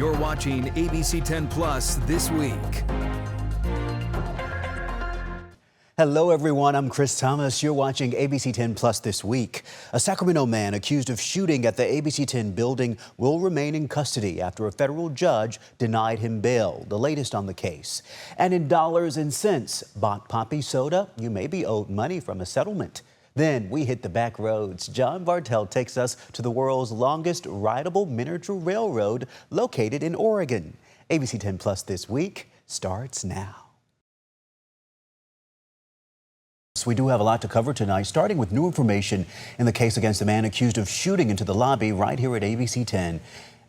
You're watching ABC10 Plus This Week. Hello, everyone. I'm Chris Thomas. You're watching ABC10 Plus This Week. A Sacramento man accused of shooting at the ABC10 building will remain in custody after a federal judge denied him bail. The latest on the case. And in dollars and cents, bought poppy soda? You may be owed money from a settlement. Then we hit the back roads. John Bartel takes us to the world's longest rideable miniature railroad located in Oregon. ABC10 Plus This Week starts now. We do have a lot to cover tonight, starting with new information in the case against the man accused of shooting into the lobby right here at ABC10.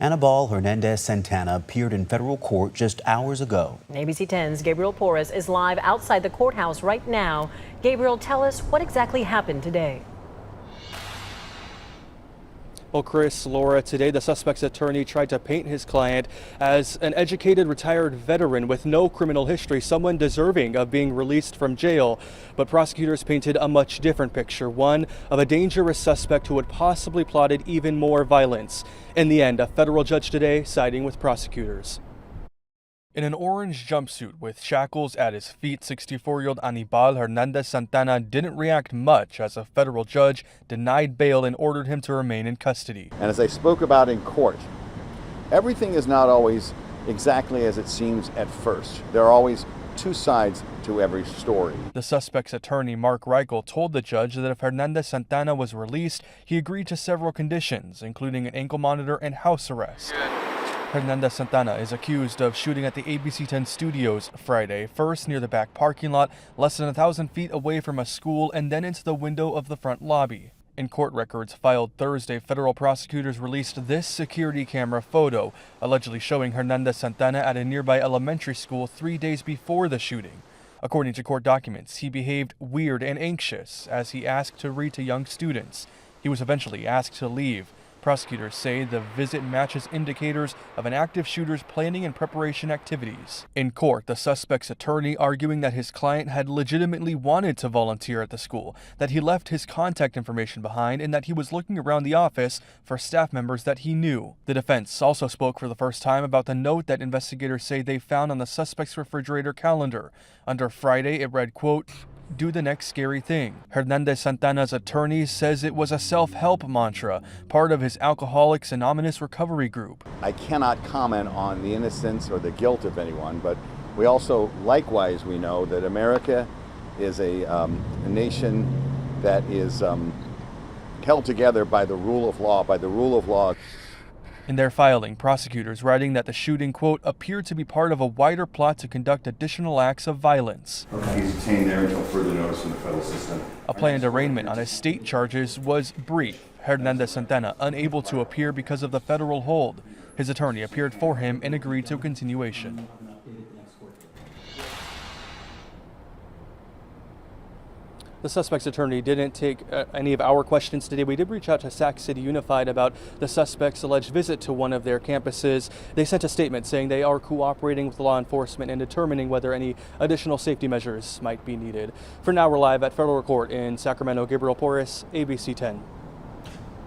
Anibal Hernandez-Santana appeared in federal court just hours ago. ABC10's Gabriel Porras is live outside the courthouse right now. Gabriel, tell us what exactly happened today. Well, Chris, Laura, today the suspect's attorney tried to paint his client as an educated retired veteran with no criminal history, someone deserving of being released from jail. But prosecutors painted a much different picture, one of a dangerous suspect who had possibly plotted even more violence. In the end, a federal judge today siding with prosecutors. In an orange jumpsuit with shackles at his feet, 64-year-old Anibal Hernandez-Santana didn't react much as a federal judge denied bail and ordered him to remain in custody. And as I spoke about in court, everything is not always exactly as it seems at first. There are always two sides to every story. The suspect's attorney, Mark Reichel, told the judge that if Hernandez-Santana was released, he agreed to several conditions, including an ankle monitor and house arrest. Hernandez-Santana is accused of shooting at the ABC10 studios Friday, first near the back parking lot, less than 1,000 feet away from a school, and then into the window of the front lobby. In court records filed Thursday, federal prosecutors released this security camera photo, allegedly showing Hernandez-Santana at a nearby elementary school 3 days before the shooting. According to court documents, he behaved weird and anxious as he asked to read to young students. He was eventually asked to leave. Prosecutors say the visit matches indicators of an active shooter's planning and preparation activities. In court, the suspect's attorney arguing that his client had legitimately wanted to volunteer at the school, that he left his contact information behind, and that he was looking around the office for staff members that he knew. The defense also spoke for the first time about the note that investigators say they found on the suspect's refrigerator calendar. Under Friday, it read, quote, "Do the next scary thing." Hernandez-Santana's attorney says it was a self-help mantra, part of his Alcoholics Anonymous recovery group. I cannot comment on the innocence or the guilt of anyone, but we also, likewise, we know that America is a nation that is held together by the rule of law, In their filing, prosecutors writing that the shooting, quote, appeared to be part of a wider plot to conduct additional acts of violence. He's detained there until further notice from the federal system. A planned arraignment on his state charges was brief. Hernandez-Santana unable to appear because of the federal hold. His attorney appeared for him and agreed to continuation. The suspect's attorney didn't take any of our questions today. We did reach out to Sac City Unified about the suspect's alleged visit to one of their campuses. They sent a statement saying they are cooperating with law enforcement and determining whether any additional safety measures might be needed. For now, we're live at federal court in Sacramento. Gabriel Porras, ABC10.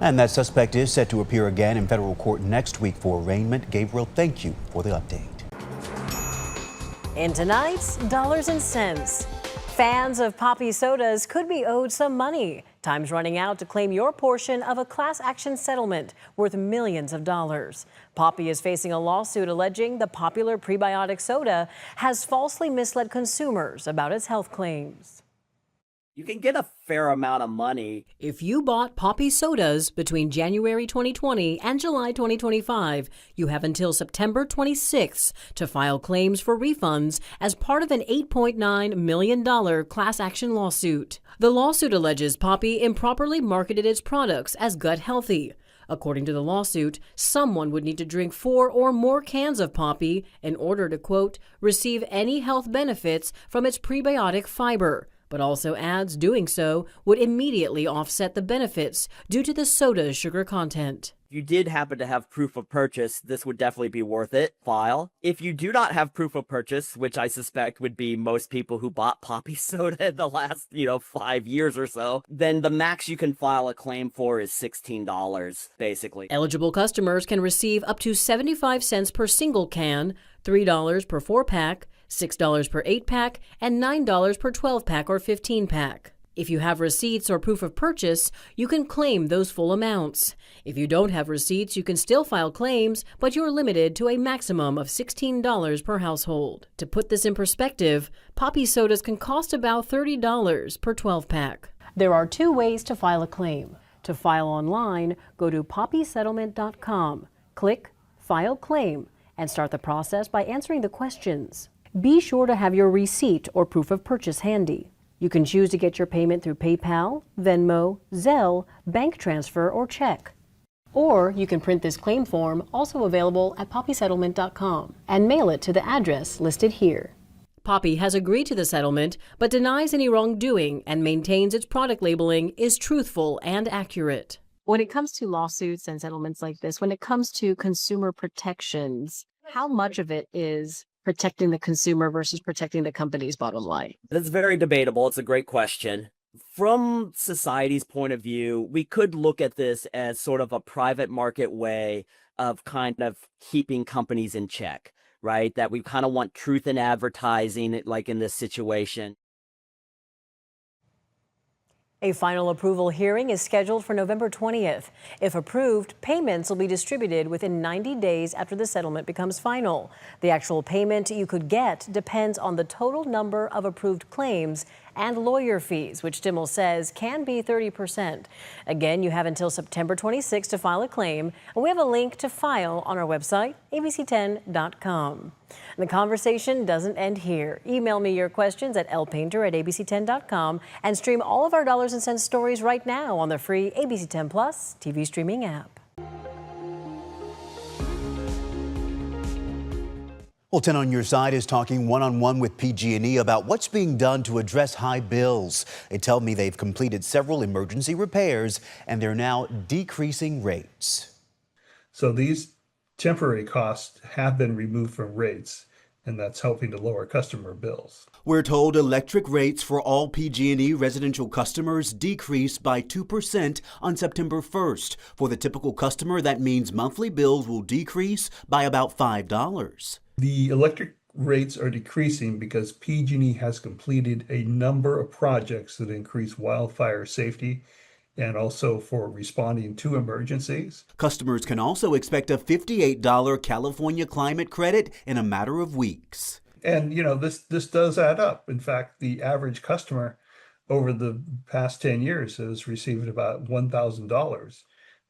And that suspect is set to appear again in federal court next week for arraignment. Gabriel, thank you for the update. In tonight's Dollars and Cents, fans of poppy sodas could be owed some money. Time's running out to claim your portion of a class action settlement worth millions of dollars. Poppy is facing a lawsuit alleging the popular prebiotic soda has falsely misled consumers about its health claims. You can get a fair amount of money if you bought poppy sodas between January 2020 and July 2025. You have until September 26th to file claims for refunds as part of an $8.9 million class action lawsuit. The lawsuit alleges Poppy improperly marketed its products as gut healthy. According to the lawsuit, someone would need to drink 4 or more cans of Poppy in order to, quote, receive any health benefits from its prebiotic fiber, but also adds doing so would immediately offset the benefits due to the soda's sugar content. If you did happen to have proof of purchase, this would definitely be worth it. File. If you do not have proof of purchase, which I suspect would be most people who bought Poppy soda in the last, 5 years or so, then the max you can file a claim for is $16, basically. Eligible customers can receive up to 75 cents per single can, $3 per 4-pack, $6 per 8-pack, and $9 per 12-pack or 15-pack. If you have receipts or proof of purchase, you can claim those full amounts. If you don't have receipts, you can still file claims, but you're limited to a maximum of $16 per household. To put this in perspective, Poppy sodas can cost about $30 per 12-pack. There are 2 ways to file a claim. To file online, go to poppysettlement.com, click File Claim, and start the process by answering the questions. Be sure to have your receipt or proof of purchase handy. You can choose to get your payment through PayPal, Venmo, Zelle, bank transfer, or check. Or you can print this claim form, also available at poppysettlement.com, and mail it to the address listed here. Poppy has agreed to the settlement, but denies any wrongdoing and maintains its product labeling is truthful and accurate. When it comes to lawsuits and settlements like this, when it comes to consumer protections, how much of it is protecting the consumer versus protecting the company's bottom line? That's very debatable. It's a great question. From society's point of view, we could look at this as sort of a private market way of kind of keeping companies in check, right? That we kind of want truth in advertising, like in this situation. A final approval hearing is scheduled for November 20th. If approved, payments will be distributed within 90 days after the settlement becomes final. The actual payment you could get depends on the total number of approved claims and lawyer fees, which Stimmel says can be 30%. Again, you have until September 26 to file a claim, and we have a link to file on our website, abc10.com. The conversation doesn't end here. Email me your questions at lpainter@abc10.com and stream all of our Dollars and Cents stories right now on the free ABC10 Plus TV streaming app. Well, 10 on your side is talking one-on-one with PG&E about what's being done to address high bills. They tell me they've completed several emergency repairs and they're now decreasing rates. So these temporary costs have been removed from rates, and that's helping to lower customer bills. We're told electric rates for all PG&E residential customers decreased by 2% on September 1st. For the typical customer, that means monthly bills will decrease by about $5. The electric rates are decreasing because PG&E has completed a number of projects that increase wildfire safety and also for responding to emergencies. Customers can also expect a $58 California climate credit in a matter of weeks. And, this does add up. In fact, the average customer over the past 10 years has received about $1,000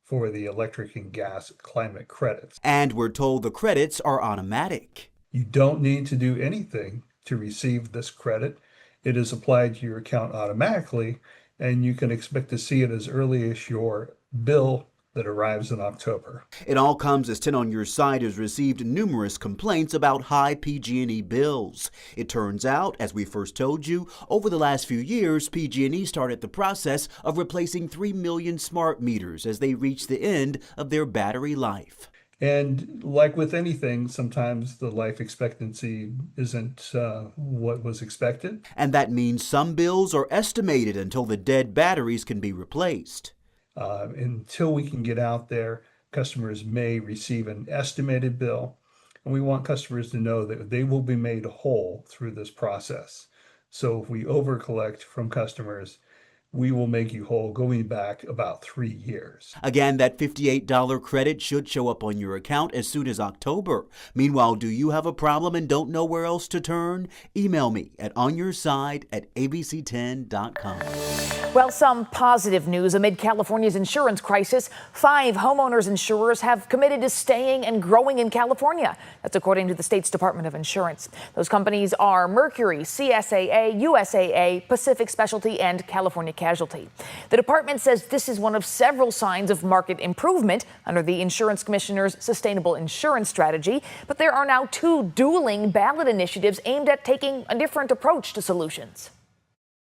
for the electric and gas climate credits. And we're told the credits are automatic. You don't need to do anything to receive this credit. It is applied to your account automatically, and you can expect to see it as early as your bill that arrives in October. It all comes as 10 on Your Side has received numerous complaints about high PG&E bills. It turns out, as we first told you, over the last few years, PG&E started the process of replacing 3 million smart meters as they reach the end of their battery life. And like with anything, sometimes the life expectancy isn't what was expected. And that means some bills are estimated until the dead batteries can be replaced. Until we can get out there, customers may receive an estimated bill, and we want customers to know that they will be made whole through this process. So if we overcollect from customers, we will make you whole going back about 3 years. Again, that $58 credit should show up on your account as soon as October. Meanwhile, do you have a problem and don't know where else to turn? Email me at onyourside@abc10.com. Well, some positive news amid California's insurance crisis. 5 homeowners insurers have committed to staying and growing in California. That's according to the state's Department of Insurance. Those companies are Mercury, CSAA, USAA, Pacific Specialty, and California Casualty. The department says this is one of several signs of market improvement under the insurance commissioner's sustainable insurance strategy. But there are now 2 dueling ballot initiatives aimed at taking a different approach to solutions.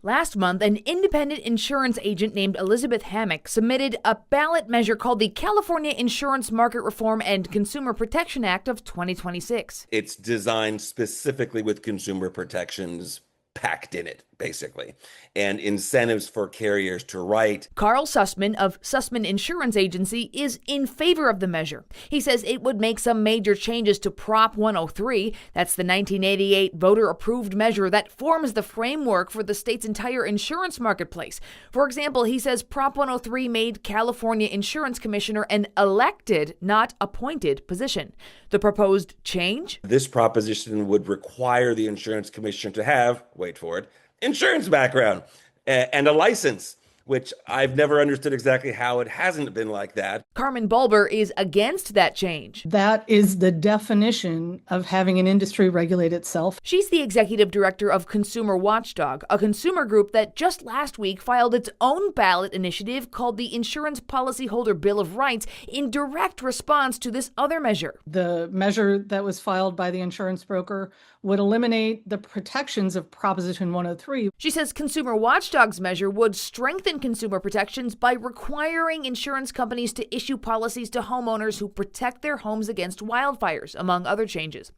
Last month, an independent insurance agent named Elizabeth Hammock submitted a ballot measure called the California Insurance Market Reform and Consumer Protection Act of 2026. It's designed specifically with consumer protections packed in it, basically, and incentives for carriers to write. Carl Sussman of Sussman Insurance Agency is in favor of the measure. He says it would make some major changes to Prop 103. That's the 1988 voter-approved measure that forms the framework for the state's entire insurance marketplace. For example, he says Prop 103 made California Insurance Commissioner an elected, not appointed position. The proposed change? This proposition would require the insurance commissioner to have, wait for it, insurance background and a license, which I've never understood exactly how it hasn't been like that. Carmen Bulber is against that change. That is the definition of having an industry regulate itself. She's the executive director of Consumer Watchdog, a consumer group that just last week filed its own ballot initiative called the Insurance Policyholder Bill of Rights in direct response to this other measure. The measure that was filed by the insurance broker would eliminate the protections of Proposition 103. She says Consumer Watchdog's measure would strengthen consumer protections by requiring insurance companies to issue policies to homeowners who protect their homes against wildfires, among other changes.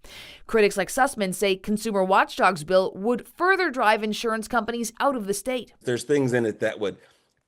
Critics like Sussman say Consumer Watchdog's bill would further drive insurance companies out of the state. There's things in it that would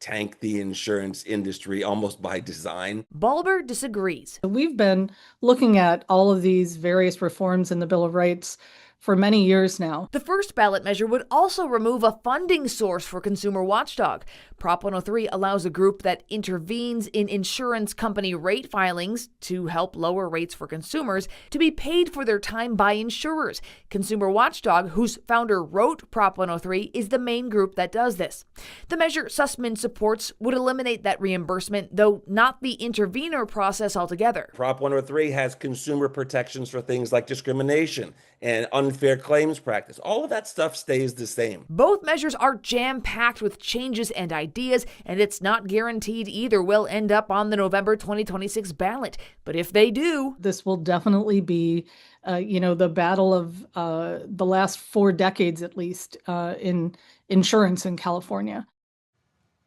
tank the insurance industry almost by design. Bulber disagrees. We've been looking at all of these various reforms in the Bill of Rights for many years now. The first ballot measure would also remove a funding source for Consumer Watchdog. Prop 103 allows a group that intervenes in insurance company rate filings to help lower rates for consumers to be paid for their time by insurers. Consumer Watchdog, whose founder wrote Prop 103, is the main group that does this. The measure Sussman supports would eliminate that reimbursement, though not the intervener process altogether. Prop 103 has consumer protections for things like discrimination and unfair claims practice. All of that stuff stays the same. Both measures are jam-packed with changes and ideas, and it's not guaranteed either will end up on the November 2026 ballot. But if they do, this will definitely be, the battle of the last 4 decades, at least, in insurance in California.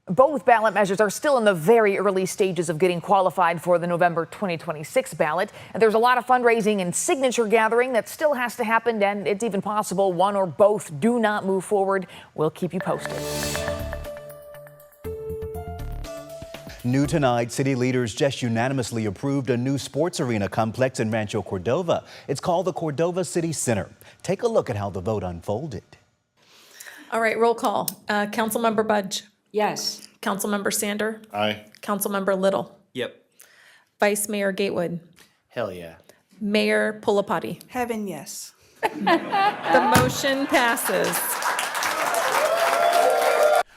both ballot measures are still in the very early stages of getting qualified for the November 2026 ballot. And there's a lot of fundraising and signature gathering that still has to happen, and it's even possible one or both do not move forward. We'll keep you posted. New tonight, city leaders just unanimously approved a new sports arena complex in Rancho Cordova. It's called the Cordova City Center. Take a look at how the vote unfolded. All right, roll call. Councilmember Budge. Yes. Councilmember Sander. Aye. Councilmember Little. Yep. Vice Mayor Gatewood. Hell yeah. Mayor Pulapati. Heaven, yes. The motion passes.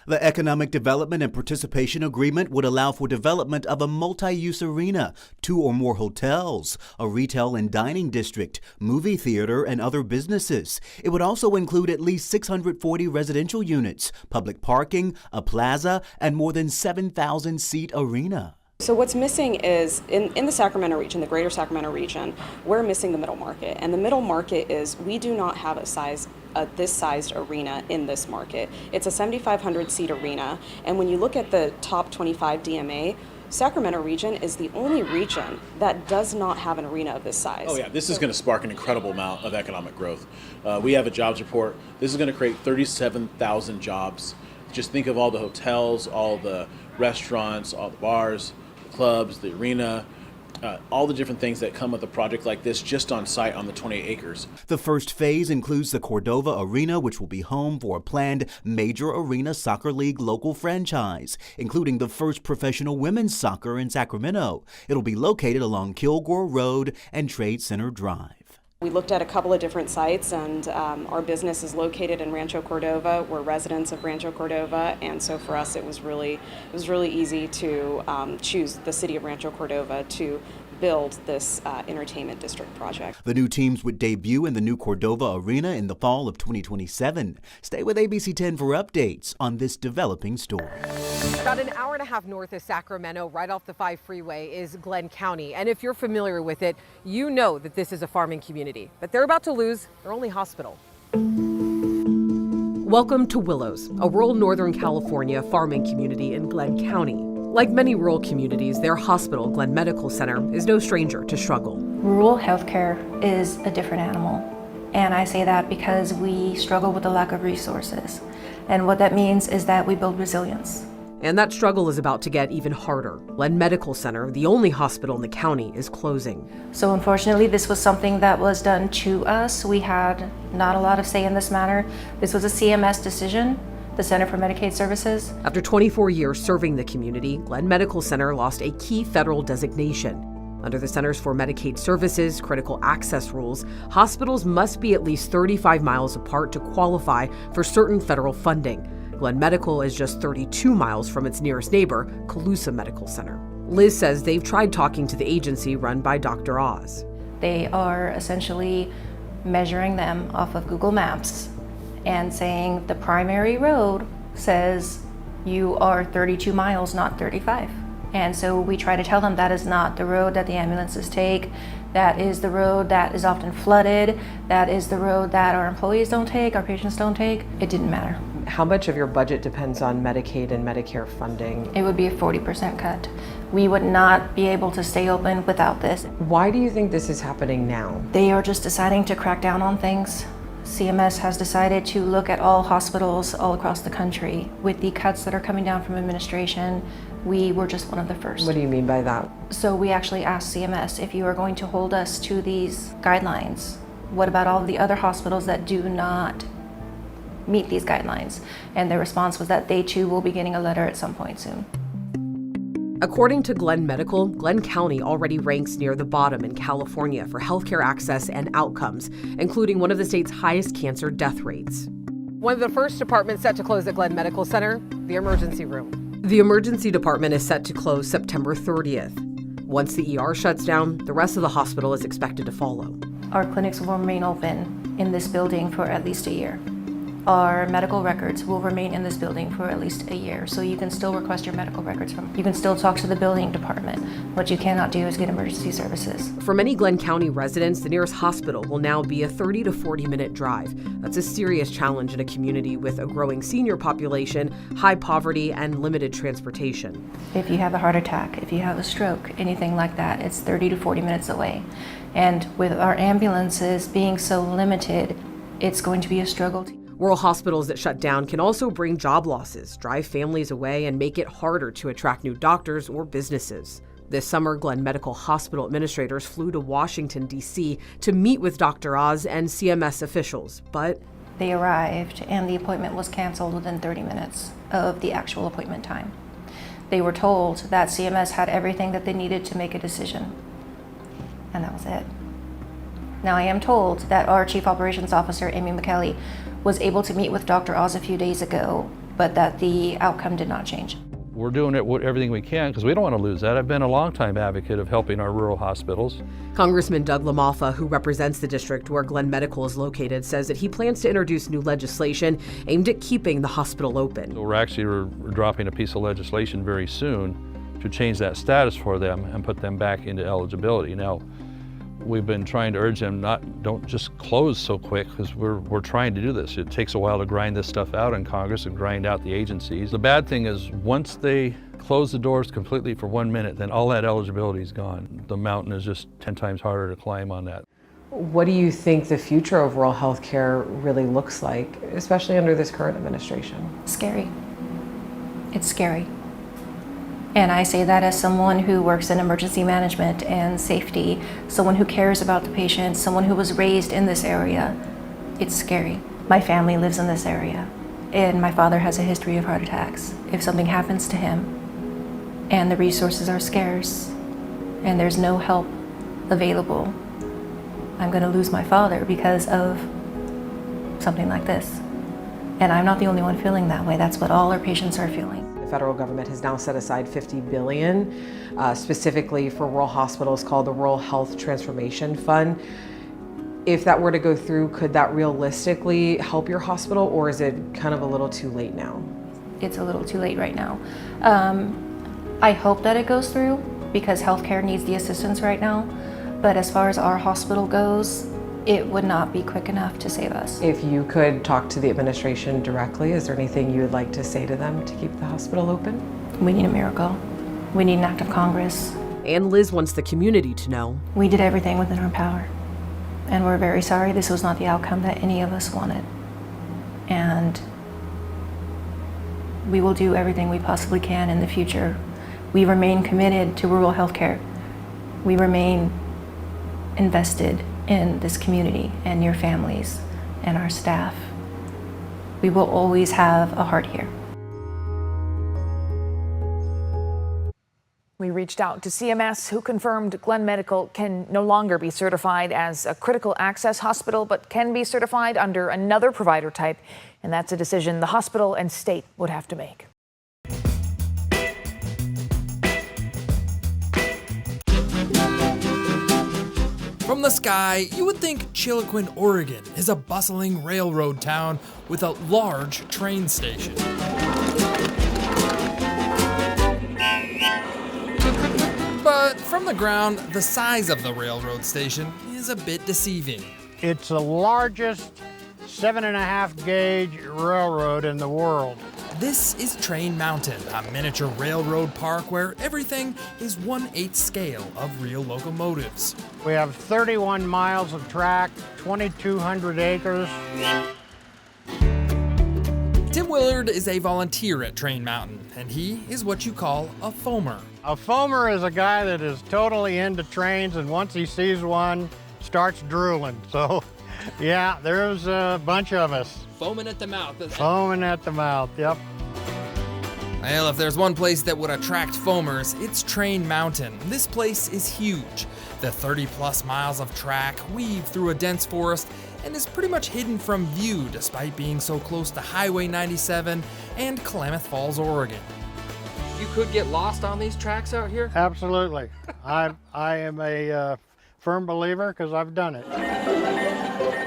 The Economic Development and Participation Agreement would allow for development of a multi-use arena, 2 or more hotels, a retail and dining district, movie theater, and other businesses. It would also include at least 640 residential units, public parking, a plaza, and more than 7,000-seat arena. So what's missing is, in the Sacramento region, the greater Sacramento region, we're missing the middle market. And the middle market is, we do not have this sized arena in this market. It's a 7,500 seat arena. And when you look at the top 25 DMA, Sacramento region is the only region that does not have an arena of this size. Oh yeah, this is going to spark an incredible amount of economic growth. We have a jobs report. This is going to create 37,000 jobs. Just think of all the hotels, all the restaurants, all the bars, clubs, the arena, all the different things that come with a project like this just on site on the 28 acres. The first phase includes the Cordova Arena, which will be home for a planned Major Arena Soccer League local franchise, including the first professional women's soccer in Sacramento. It'll be located along Kilgore Road and Trade Center Drive. We looked at a couple of different sites, and our business is located in Rancho Cordova. We're residents of Rancho Cordova, and so for us it was really easy to choose the city of Rancho Cordova to build this entertainment district project. The new teams would debut in the new Cordova Arena in the fall of 2027. Stay with ABC10 for updates on this developing story. About an hour and a half north of Sacramento, right off the 5 freeway, is Glenn County. And if you're familiar with it, you know that this is a farming community. But they're about to lose their only hospital. Welcome to Willows, a rural Northern California farming community in Glenn County. Like many rural communities, their hospital, Glenn Medical Center, is no stranger to struggle. Rural healthcare is a different animal. And I say that because we struggle with the lack of resources. And what that means is that we build resilience. And that struggle is about to get even harder. Glenn Medical Center, the only hospital in the county, is closing. So unfortunately, this was something that was done to us. We had not a lot of say in this matter. This was a CMS decision, the Center for Medicaid Services. After 24 years serving the community, Glenn Medical Center lost a key federal designation. Under the Centers for Medicaid Services critical access rules, hospitals must be at least 35 miles apart to qualify for certain federal funding. Glenn Medical is just 32 miles from its nearest neighbor, Colusa Medical Center. Liz says they've tried talking to the agency run by Dr. Oz. They are essentially measuring them off of Google Maps and saying the primary road says you are 32 miles, not 35. And so we try to tell them that is not the road that the ambulances take. That is the road that is often flooded. That is the road that our employees don't take, our patients don't take. It didn't matter. How much of your budget depends on Medicaid and Medicare funding? It would be a 40% cut. We would not be able to stay open without this. Why do you think this is happening now? They are just deciding to crack down on things. CMS has decided to look at all hospitals all across the country. With the cuts that are coming down from administration, we were just one of the first. What do you mean by that? So we actually asked CMS, if you are going to hold us to these guidelines, what about all of the other hospitals that do not meet these guidelines? And their response was that they too will be getting a letter at some point soon. According to Glenn Medical, Glenn County already ranks near the bottom in California for healthcare access and outcomes, including one of the state's highest cancer death rates. One of the first departments set to close at Glenn Medical Center, the emergency room. The emergency department is set to close September 30th. Once the ER shuts down, the rest of the hospital is expected to follow. Our clinics will remain open in this building for at least a year. Our medical records will remain in this building for at least a year. So you can still request your medical records you can still talk to the building department. What you cannot do is get emergency services. For many Glenn County residents, the nearest hospital will now be a 30 to 40-minute drive. That's a serious challenge in a community with a growing senior population, high poverty, and limited transportation. If you have a heart attack, if you have a stroke, anything like that, it's 30 to 40 minutes away. And with our ambulances being so limited, it's going to be a struggle. Rural hospitals that shut down can also bring job losses, drive families away, and make it harder to attract new doctors or businesses. This summer, Glenn Medical Hospital administrators flew to Washington, D.C. to meet with Dr. Oz and CMS officials, but they arrived and the appointment was canceled within 30 minutes of the actual appointment time. They were told that CMS had everything that they needed to make a decision, and that was it. Now, I am told that our Chief Operations Officer, Amy McKelly, was able to meet with Dr. Oz a few days ago, but that the outcome did not change. We're doing everything we can because we don't want to lose that. I've been a longtime advocate of helping our rural hospitals. Congressman Doug LaMalfa, who represents the district where Glenn Medical is located, says that he plans to introduce new legislation aimed at keeping the hospital open. We're actually dropping a piece of legislation very soon to change that status for them and put them back into eligibility. Now, we've been trying to urge them don't just close so quick because we're trying to do this. It takes a while to grind this stuff out in Congress and grind out the agencies. The bad thing is once they close the doors completely for 1 minute, then all that eligibility is gone. The mountain is just 10 times harder to climb on that. What do you think the future of rural health care really looks like, especially under this current administration? Scary. It's scary. And I say that as someone who works in emergency management and safety, someone who cares about the patient, someone who was raised in this area. It's scary. My family lives in this area, and my father has a history of heart attacks. If something happens to him, and the resources are scarce, and there's no help available, I'm going to lose my father because of something like this. And I'm not the only one feeling that way. That's what all our patients are feeling. The federal government has now set aside $50 billion specifically for rural hospitals called the Rural Health Transformation Fund. If that were to go through, could that realistically help your hospital, or is it kind of a little too late now? It's a little too late right now. I hope that it goes through because healthcare needs the assistance right now. But as far as our hospital goes, it would not be quick enough to save us. If you could talk to the administration directly, is there anything you would like to say to them to keep the hospital open? We need a miracle. We need an act of Congress. And Liz wants the community to know. We did everything within our power. And we're very sorry this was not the outcome that any of us wanted. And we will do everything we possibly can in the future. We remain committed to rural healthcare. We remain invested in this community and your families and our staff. We will always have a heart here. We reached out to CMS, who confirmed Glenn Medical can no longer be certified as a critical access hospital, but can be certified under another provider type. And that's a decision the hospital and state would have to make. From the sky, you would think Chiloquin, Oregon is a bustling railroad town with a large train station. But from the ground, the size of the railroad station is a bit deceiving. It's the largest 7.5 gauge railroad in the world. This is Train Mountain, a miniature railroad park where everything is 1/8 scale of real locomotives. We have 31 miles of track, 2,200 acres. Tim Willard is a volunteer at Train Mountain, and he is what you call a foamer. A foamer is a guy that is totally into trains, and once he sees one, starts drooling. So, yeah, there's a bunch of us. Foaming at the mouth. Foaming at the mouth, yep. Well, if there's one place that would attract foamers, it's Train Mountain. This place is huge. The 30-plus miles of track weave through a dense forest and is pretty much hidden from view despite being so close to Highway 97 and Klamath Falls, Oregon. You could get lost on these tracks out here? Absolutely. I am a firm believer because I've done it.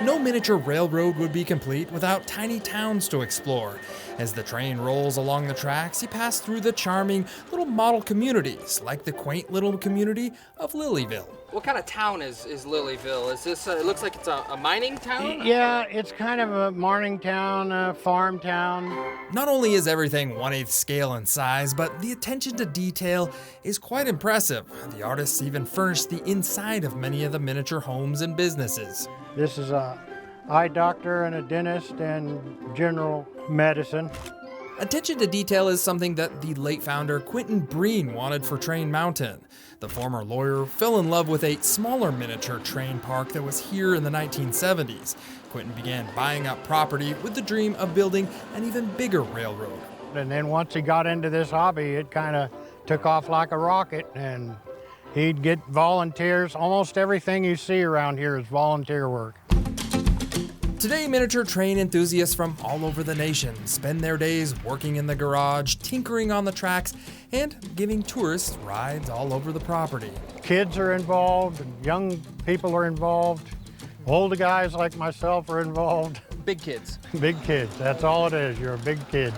No miniature railroad would be complete without tiny towns to explore. As the train rolls along the tracks, you pass through the charming little model communities, like the quaint little community of Lilyville. What kind of town is Lilyville? Is this, it looks like it's a mining town? Yeah, it's kind of a mining town, a farm town. Not only is everything 1/8 scale in size, but the attention to detail is quite impressive. The artists even furnished the inside of many of the miniature homes and businesses. This is a eye doctor and a dentist and general medicine. Attention to detail is something that the late founder Quentin Breen wanted for Train Mountain. The former lawyer fell in love with a smaller miniature train park that was here in the 1970s. Quentin began buying up property with the dream of building an even bigger railroad. And then once he got into this hobby, it kind of took off like a rocket, and he'd get volunteers. Almost everything you see around here is volunteer work. Today, miniature train enthusiasts from all over the nation spend their days working in the garage, tinkering on the tracks, and giving tourists rides all over the property. Kids are involved, and young people are involved. Older guys like myself are involved. Big kids. Big kids, that's all it is. You're a big kid.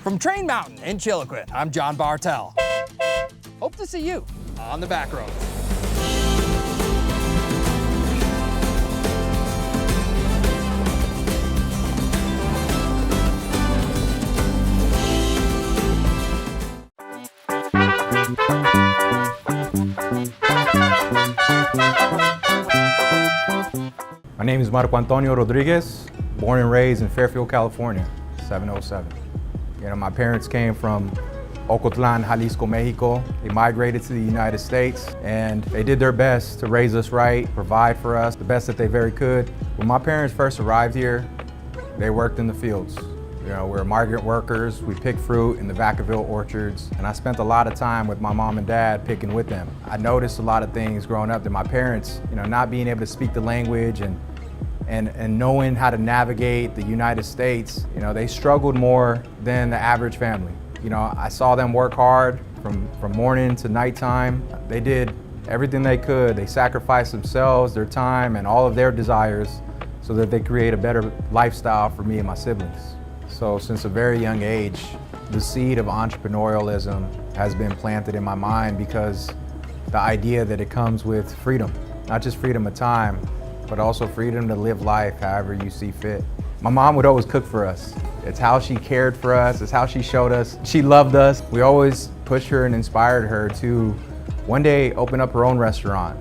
From Train Mountain in Chilliquin, I'm John Bartel. Hope to see you on the back road. My name is Marco Antonio Rodriguez, born and raised in Fairfield, California, 707. You know, my parents came from Ocotlan, Jalisco, Mexico. They migrated to the United States, and they did their best to raise us right, provide for us the best that they very could. When my parents first arrived here, they worked in the fields. You know, we're migrant workers, we pick fruit in the Vacaville orchards, and I spent a lot of time with my mom and dad picking with them. I noticed a lot of things growing up that my parents, you know, not being able to speak the language and knowing how to navigate the United States, you know, they struggled more than the average family. You know, I saw them work hard from morning to nighttime. They did everything they could. They sacrificed themselves, their time, and all of their desires so that they create a better lifestyle for me and my siblings. So since a very young age, the seed of entrepreneurialism has been planted in my mind because the idea that it comes with freedom, not just freedom of time, but also freedom to live life however you see fit. My mom would always cook for us. It's how she cared for us, it's how she showed us she loved us. We always pushed her and inspired her to one day open up her own restaurant.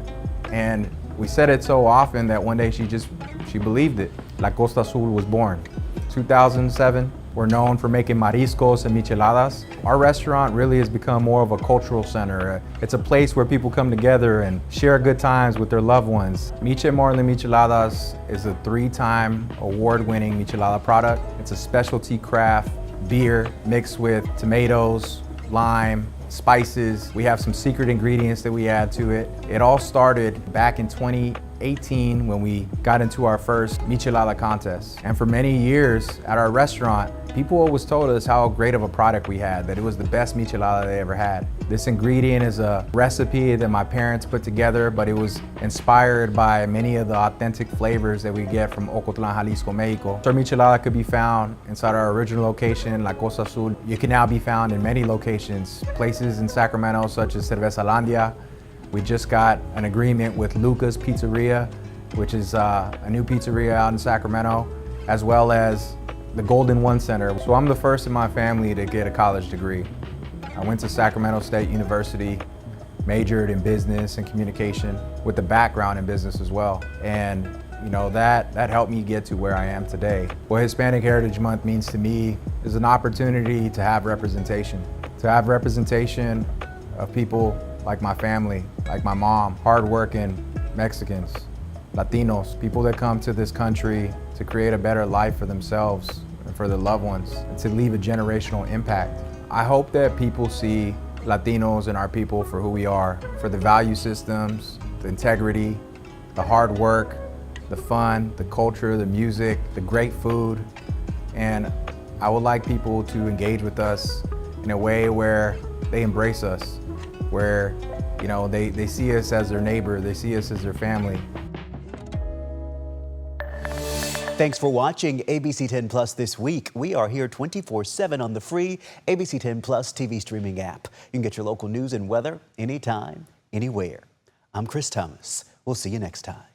And we said it so often that one day she believed it. La Costa Azul was born. 2007, we're known for making mariscos and micheladas. Our restaurant really has become more of a cultural center. It's a place where people come together and share good times with their loved ones. Miche Marlin Micheladas is a 3-time award-winning michelada product. It's a specialty craft beer mixed with tomatoes, lime, spices. We have some secret ingredients that we add to it. It all started back in 2018 when we got into our first michelada contest. And for many years at our restaurant, people always told us how great of a product we had, that it was the best michelada they ever had. This ingredient is a recipe that my parents put together, but it was inspired by many of the authentic flavors that we get from Ocotlan, Jalisco, Mexico. Our michelada could be found inside our original location, La Costa Azul. You can now be found in many locations, places in Sacramento such as Cervezalandia. We just got an agreement with Luca's Pizzeria, which is a new pizzeria out in Sacramento, as well as the Golden One Center. So I'm the first in my family to get a college degree. I went to Sacramento State University, majored in business and communication with a background in business as well. And you know, that helped me get to where I am today. What Hispanic Heritage Month means to me is an opportunity to have representation. To have representation of people like my family, like my mom, hardworking Mexicans, Latinos, people that come to this country to create a better life for themselves and for their loved ones, and to leave a generational impact. I hope that people see Latinos and our people for who we are, for the value systems, the integrity, the hard work, the fun, the culture, the music, the great food. And I would like people to engage with us in a way where they embrace us, where you know, they see us as their neighbor, they see us as their family. Thanks for watching ABC 10 Plus this week. We are here 24/7 on the free ABC 10 Plus TV streaming app. You can get your local news and weather anytime, anywhere. I'm Chris Thomas. We'll see you next time.